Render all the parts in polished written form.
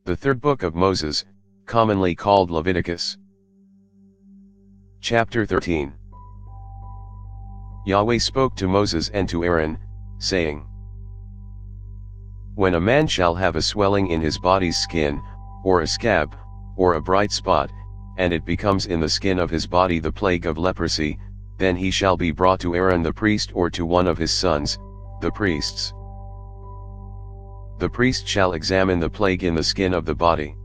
The third book of Moses, commonly called Leviticus. Chapter 13. Yahweh spoke to Moses and to Aaron, saying, When a man shall have a swelling in his body's skin, or a scab, or a bright spot, and it becomes in the skin of his body the plague of leprosy, then he shall be brought to Aaron the priest or to one of his sons, the priests. The priest shall examine the plague in the skin of the body.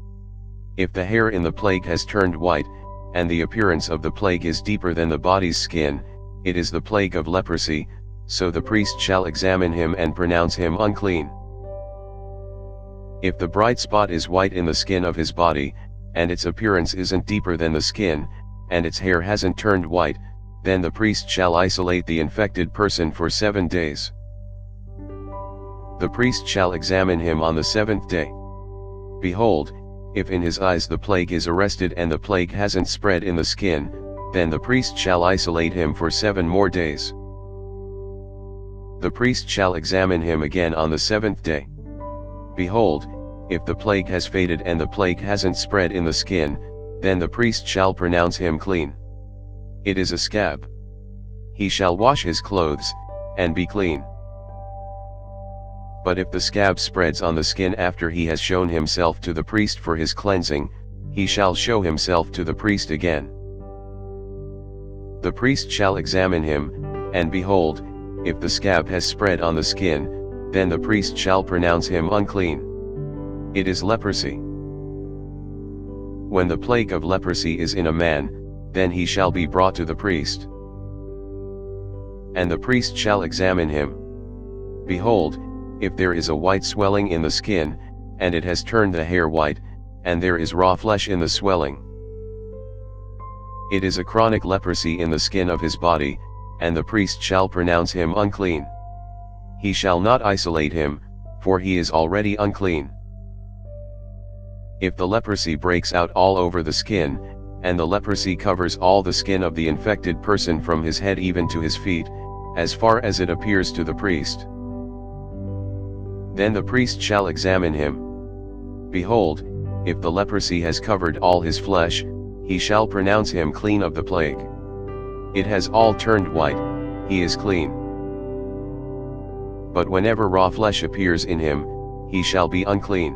If the hair in the plague has turned white, and the appearance of the plague is deeper than the body's skin, it is the plague of leprosy, so the priest shall examine him and pronounce him unclean. If the bright spot is white in the skin of his body, and its appearance isn't deeper than the skin, and its hair hasn't turned white, then the priest shall isolate the infected person for 7 days. The priest shall examine him on the 7th day. Behold, if in his eyes the plague is arrested and the plague hasn't spread in the skin, then the priest shall isolate him for 7 more days. The priest shall examine him again on the 7th day. Behold, if the plague has faded and the plague hasn't spread in the skin, then the priest shall pronounce him clean. It is a scab. He shall wash his clothes, and be clean. But if the scab spreads on the skin after he has shown himself to the priest for his cleansing, he shall show himself to the priest again. The priest shall examine him, and behold, if the scab has spread on the skin, then the priest shall pronounce him unclean. It is leprosy. When the plague of leprosy is in a man, then he shall be brought to the priest. And the priest shall examine him. Behold, if there is a white swelling in the skin, and it has turned the hair white, and there is raw flesh in the swelling, it is a chronic leprosy in the skin of his body, and the priest shall pronounce him unclean. He shall not isolate him, for he is already unclean. If the leprosy breaks out all over the skin, and the leprosy covers all the skin of the infected person from his head even to his feet, as far as it appears to the priest, then the priest shall examine him. Behold, if the leprosy has covered all his flesh, he shall pronounce him clean of the plague. It has all turned white, he is clean. But whenever raw flesh appears in him, he shall be unclean.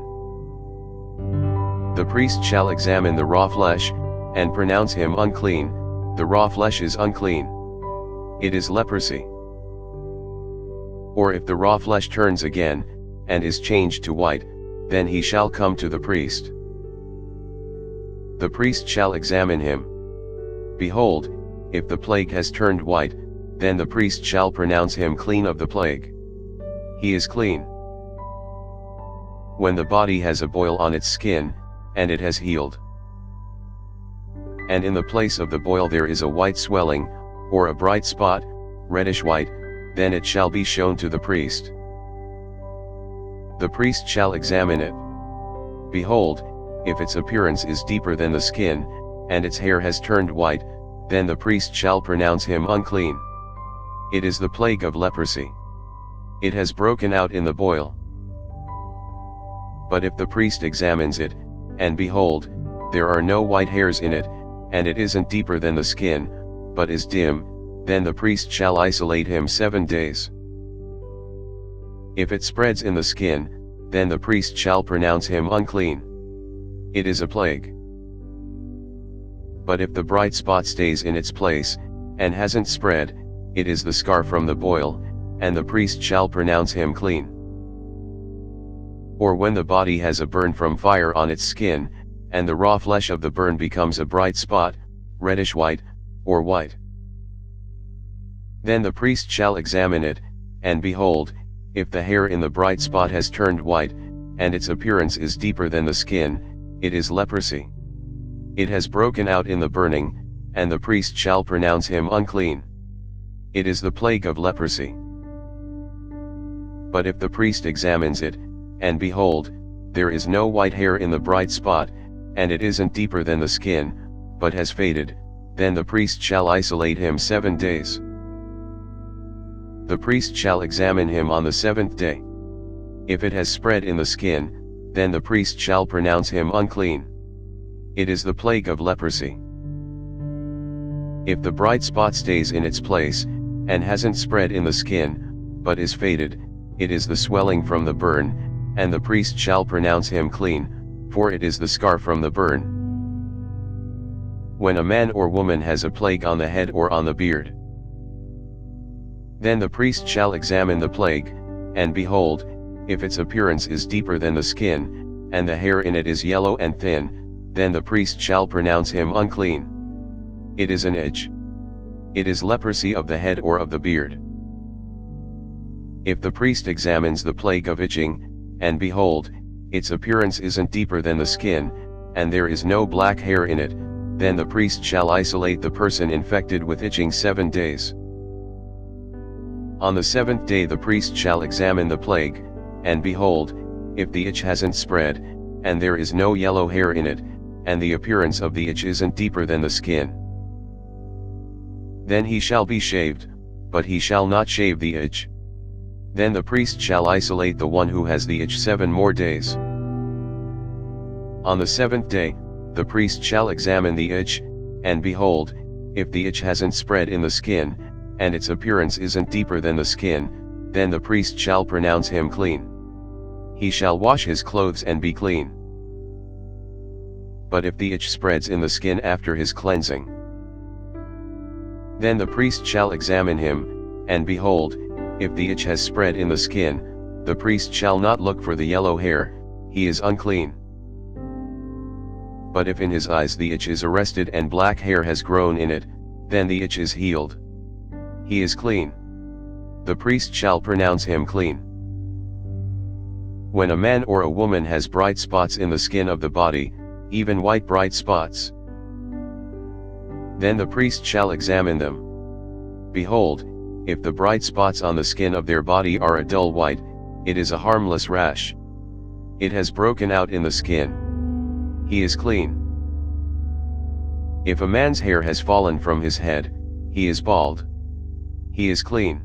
The priest shall examine the raw flesh, and pronounce him unclean. The raw flesh is unclean. It is leprosy. Or if the raw flesh turns again, and is changed to white, then he shall come to the priest. The priest shall examine him. Behold, if the plague has turned white, then the priest shall pronounce him clean of the plague. He is clean. When the body has a boil on its skin, and it has healed, and in the place of the boil there is a white swelling, or a bright spot, reddish white, then it shall be shown to the priest. The priest shall examine it. Behold, if its appearance is deeper than the skin, and its hair has turned white, then the priest shall pronounce him unclean. It is the plague of leprosy. It has broken out in the boil. But if the priest examines it, and behold, there are no white hairs in it, and it isn't deeper than the skin, but is dim, then the priest shall isolate him 7 days. If it spreads in the skin, then the priest shall pronounce him unclean. It is a plague. But if the bright spot stays in its place, and hasn't spread, it is the scar from the boil, and the priest shall pronounce him clean. Or when the body has a burn from fire on its skin, and the raw flesh of the burn becomes a bright spot, reddish white, or white, then the priest shall examine it, and behold, if the hair in the bright spot has turned white, and its appearance is deeper than the skin, it is leprosy. It has broken out in the burning, and the priest shall pronounce him unclean. It is the plague of leprosy. But if the priest examines it, and behold, there is no white hair in the bright spot, and it isn't deeper than the skin, but has faded, then the priest shall isolate him 7 days. The priest shall examine him on the 7th day. If it has spread in the skin, then the priest shall pronounce him unclean. It is the plague of leprosy. If the bright spot stays in its place, and hasn't spread in the skin, but is faded, it is the swelling from the burn, and the priest shall pronounce him clean, for it is the scar from the burn. When a man or woman has a plague on the head or on the beard, then the priest shall examine the plague, and behold, if its appearance is deeper than the skin, and the hair in it is yellow and thin, then the priest shall pronounce him unclean. It is an itch. It is leprosy of the head or of the beard. If the priest examines the plague of itching, and behold, its appearance isn't deeper than the skin, and there is no black hair in it, then the priest shall isolate the person infected with itching 7 days. On the 7th day the priest shall examine the plague, and behold, if the itch hasn't spread, and there is no yellow hair in it, and the appearance of the itch isn't deeper than the skin, then he shall be shaved, but he shall not shave the itch. Then the priest shall isolate the one who has the itch 7 more days. On the 7th day, the priest shall examine the itch, and behold, if the itch hasn't spread in the skin, and its appearance isn't deeper than the skin, then the priest shall pronounce him clean. He shall wash his clothes and be clean. But if the itch spreads in the skin after his cleansing, then the priest shall examine him, and behold, if the itch has spread in the skin, the priest shall not look for the yellow hair, he is unclean. But if in his eyes the itch is arrested and black hair has grown in it, then the itch is healed. He is clean. The priest shall pronounce him clean. When a man or a woman has bright spots in the skin of the body, even white bright spots, then the priest shall examine them. Behold, if the bright spots on the skin of their body are a dull white, it is a harmless rash. It has broken out in the skin. He is clean. If a man's hair has fallen from his head, he is bald. He is clean.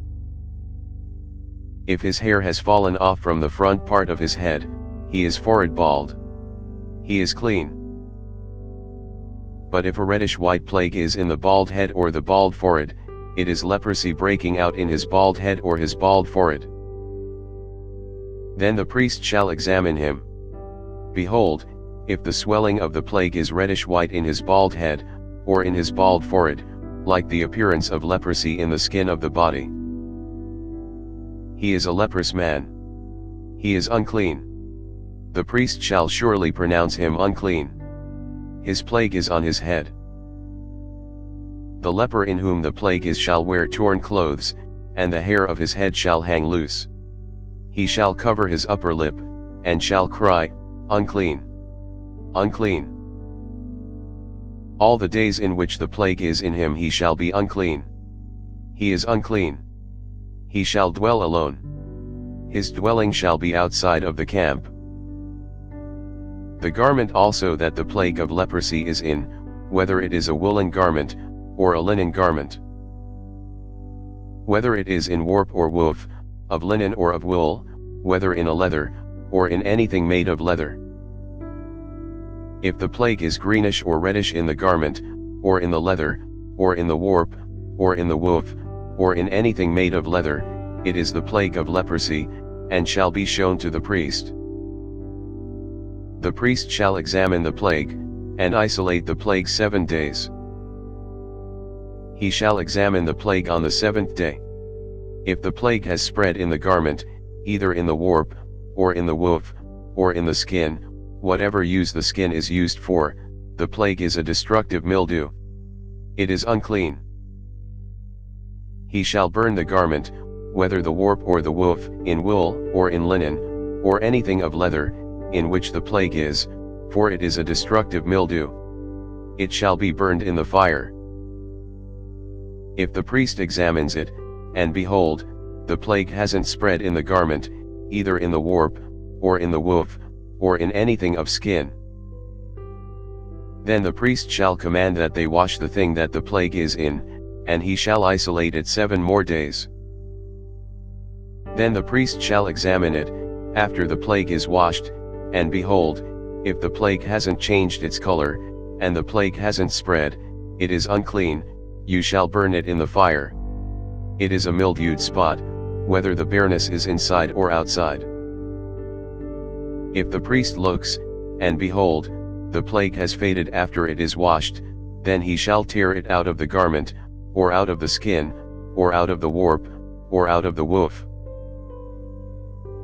If his hair has fallen off from the front part of his head, he is forehead bald. He is clean. But if a reddish-white plague is in the bald head or the bald forehead, it is leprosy breaking out in his bald head or his bald forehead. Then the priest shall examine him. Behold, if the swelling of the plague is reddish-white in his bald head, or in his bald forehead, like the appearance of leprosy in the skin of the body, he is a leprous man. He is unclean. The priest shall surely pronounce him unclean. His plague is on his head. The leper in whom the plague is shall wear torn clothes, and the hair of his head shall hang loose. He shall cover his upper lip, and shall cry, unclean, unclean. All the days in which the plague is in him he shall be unclean. He is unclean. He shall dwell alone. His dwelling shall be outside of the camp. The garment also that the plague of leprosy is in, whether it is a woolen garment, or a linen garment, whether it is in warp or woof, of linen or of wool, whether in a leather, or in anything made of leather. If the plague is greenish or reddish in the garment, or in the leather, or in the warp, or in the woof, or in anything made of leather, it is the plague of leprosy, and shall be shown to the priest. The priest shall examine the plague, and isolate the plague 7 days. He shall examine the plague on the 7th day. If the plague has spread in the garment, either in the warp, or in the woof, or in the skin, whatever use the skin is used for, the plague is a destructive mildew. It is unclean. He shall burn the garment, whether the warp or the woof, in wool, or in linen, or anything of leather, in which the plague is, for it is a destructive mildew. It shall be burned in the fire. If the priest examines it, and behold, the plague hasn't spread in the garment, either in the warp, or in the woof, or in anything of skin, then the priest shall command that they wash the thing that the plague is in, and he shall isolate it 7 more days. Then the priest shall examine it, after the plague is washed, And behold, if the plague hasn't changed its color, and the plague hasn't spread, it is unclean, you shall burn it in the fire. It is a mildewed spot, whether the bareness is inside or outside. If the priest looks, and behold, the plague has faded after it is washed, then he shall tear it out of the garment, or out of the skin, or out of the warp, or out of the woof.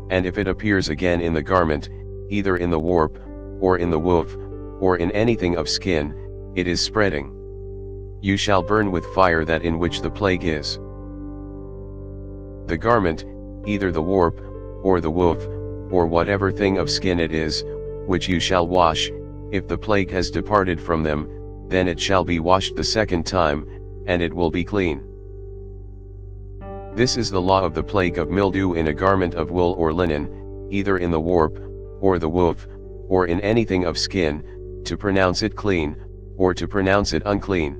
And if it appears again in the garment, either in the warp, or in the woof, or in anything of skin, it is spreading. You shall burn with fire that in which the plague is. The garment, either the warp, or the woof, or whatever thing of skin it is, which you shall wash, if the plague has departed from them, then it shall be washed the second time, and it will be clean. This is the law of the plague of mildew in a garment of wool or linen, either in the warp, or the woof, or in anything of skin, to pronounce it clean, or to pronounce it unclean.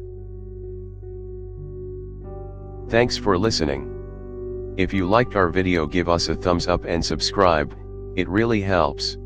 Thanks for listening. If you liked our video, give us a thumbs up and subscribe, it really helps.